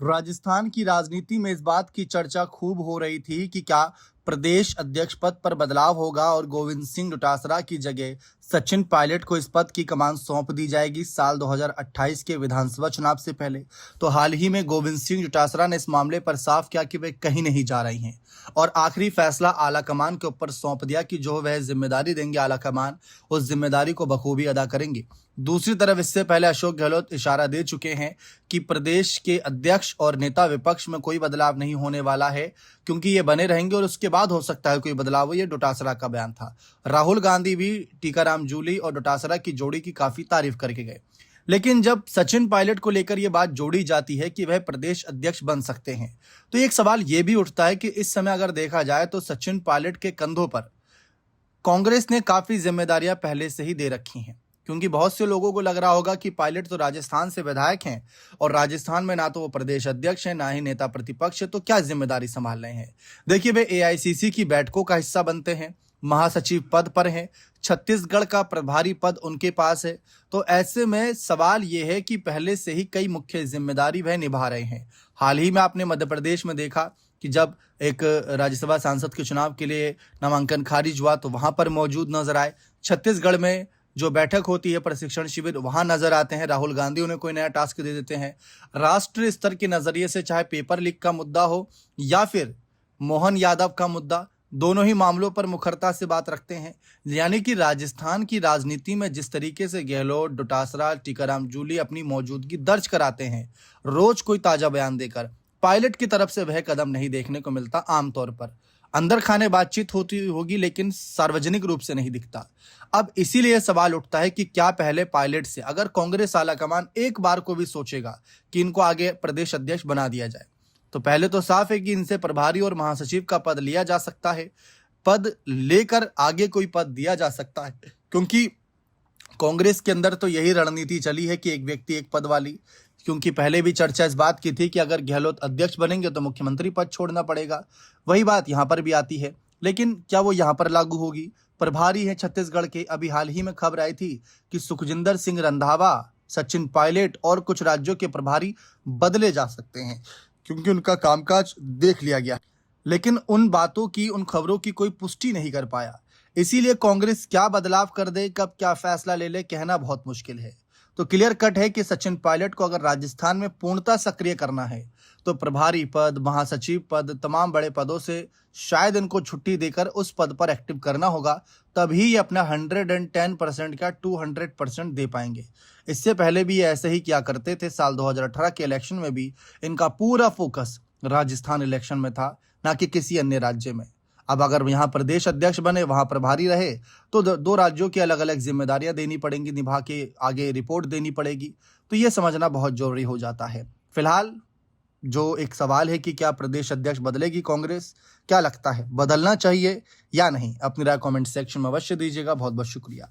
राजस्थान की राजनीति में इस बात की चर्चा खूब हो रही थी कि क्या प्रदेश अध्यक्ष पद पर बदलाव होगा और गोविंद सिंह डोटासरा की जगह सचिन पायलट को इस पद की कमान सौंप दी जाएगी साल 2028 के विधानसभा चुनाव से पहले। तो हाल ही में गोविंद सिंह डोटासरा ने इस मामले पर साफ किया कि वे कहीं नहीं जा रही हैं और आखिरी फैसला आला कमान के ऊपर सौंप दिया कि जो वह जिम्मेदारी देंगे आला कमान उस जिम्मेदारी को बखूबी अदा करेंगे। दूसरी तरफ इससे पहले अशोक गहलोत इशारा दे चुके हैं कि प्रदेश के अध्यक्ष और नेता विपक्ष में कोई बदलाव नहीं होने वाला है, क्योंकि ये बने रहेंगे और उसके बाद हो सकता है कोई बदलाव हो। ये डोटासरा का बयान था। राहुल गांधी भी टीकाराम जूली और डोटासरा की जोड़ी की काफी तारीफ करके गए, लेकिन जब सचिन पायलट को लेकर यह बात जोड़ी जाती है कि वह प्रदेश अध्यक्ष बन सकते हैं, तो एक सवाल यह भी उठता है कि इस समय अगर देखा जाए तो सचिन पायलट के कंधों पर कांग्रेस ने काफी जिम्मेदारियां पहले से ही दे रखी हैं, क्योंकि बहुत से लोगों को लग रहा होगा कि पायलट तो राजस्थान से विधायक हैं और राजस्थान में ना तो वो प्रदेश अध्यक्ष हैं ना ही नेता प्रतिपक्ष है, तो क्या जिम्मेदारी संभाल रहे हैं। देखिए, वे एआईसीसी की बैठकों का हिस्सा बनते हैं, महासचिव पद पर हैं, छत्तीसगढ़ का प्रभारी पद उनके पास है। तो ऐसे में सवाल ये है कि पहले से ही कई मुख्य जिम्मेदारी वह निभा रहे हैं। हाल ही में आपने मध्य प्रदेश में देखा कि जब एक राज्यसभा सांसद के चुनाव के लिए नामांकन खारिज हुआ तो वहां पर मौजूद नजर आए। छत्तीसगढ़ में जो बैठक होती है, प्रशिक्षण शिविर, वहां नजर आते हैं। राहुल गांधी उन्हें कोई नया टास्क दे देते हैं। राष्ट्रीय स्तर के नजरिए से चाहे पेपर लीक का मुद्दा हो या फिर मोहन यादव का मुद्दा, दोनों ही मामलों पर मुखरता से बात रखते हैं। यानी कि राजस्थान की राजनीति में जिस तरीके से गहलोत, डोटासरा, टीकाराम जूली अपनी मौजूदगी दर्ज कराते हैं रोज कोई ताजा बयान देकर, पायलट की तरफ से वह कदम नहीं देखने को मिलता। आमतौर पर अंदर खाने बातचीत होती होगी, लेकिन सार्वजनिक रूप से नहीं दिखता। अब इसीलिए सवाल उठता है कि क्या पहले पायलट से अगर कांग्रेस आलाकमान एक बार को भी सोचेगा कि इनको आगे प्रदेश अध्यक्ष बना दिया जाए, तो पहले तो साफ है कि इनसे प्रभारी और महासचिव का पद लिया जा सकता है, पद लेकर आगे कोई पद दिया जा सकता है, क्योंकि कांग्रेस के अंदर तो यही रणनीति चली है कि एक व्यक्ति एक पद वाली। क्योंकि पहले भी चर्चा इस बात की थी कि अगर गहलोत अध्यक्ष बनेंगे तो मुख्यमंत्री पद छोड़ना पड़ेगा। वही बात यहां पर भी आती है, लेकिन क्या वो यहां पर लागू होगी? प्रभारी है छत्तीसगढ़ के। अभी हाल ही में खबर आई थी कि सुखजिंदर सिंह रंधावा, सचिन पायलट और कुछ राज्यों के प्रभारी बदले जा सकते हैं, क्योंकि उनका कामकाज देख लिया गया। लेकिन उन बातों की, उन खबरों की कोई पुष्टि नहीं कर पाया। इसीलिए कांग्रेस क्या बदलाव कर दे, कब क्या फैसला ले ले, कहना बहुत मुश्किल है। तो क्लियर कट है कि सचिन पायलट को अगर राजस्थान में पूर्णतः सक्रिय करना है तो प्रभारी पद, महासचिव पद, तमाम बड़े पदों से शायद इनको छुट्टी देकर उस पद पर एक्टिव करना होगा, तभी ये अपना 110% का 200% दे पाएंगे। इससे पहले भी ये ऐसे ही किया करते थे। साल 2018 के इलेक्शन में भी इनका पूरा फोकस राजस्थान इलेक्शन में था, ना कि किसी अन्य राज्य में। अब अगर यहाँ प्रदेश अध्यक्ष बने, वहां प्रभारी रहे, तो दो राज्यों की अलग अलग जिम्मेदारियां देनी पड़ेंगी, निभा के आगे रिपोर्ट देनी पड़ेगी। तो ये समझना बहुत जरूरी हो जाता है। फिलहाल जो एक सवाल है कि क्या प्रदेश अध्यक्ष बदलेगी कांग्रेस, क्या लगता है बदलना चाहिए या नहीं? अपनी राय कमेंट सेक्शन में अवश्य दीजिएगा। बहुत बहुत शुक्रिया।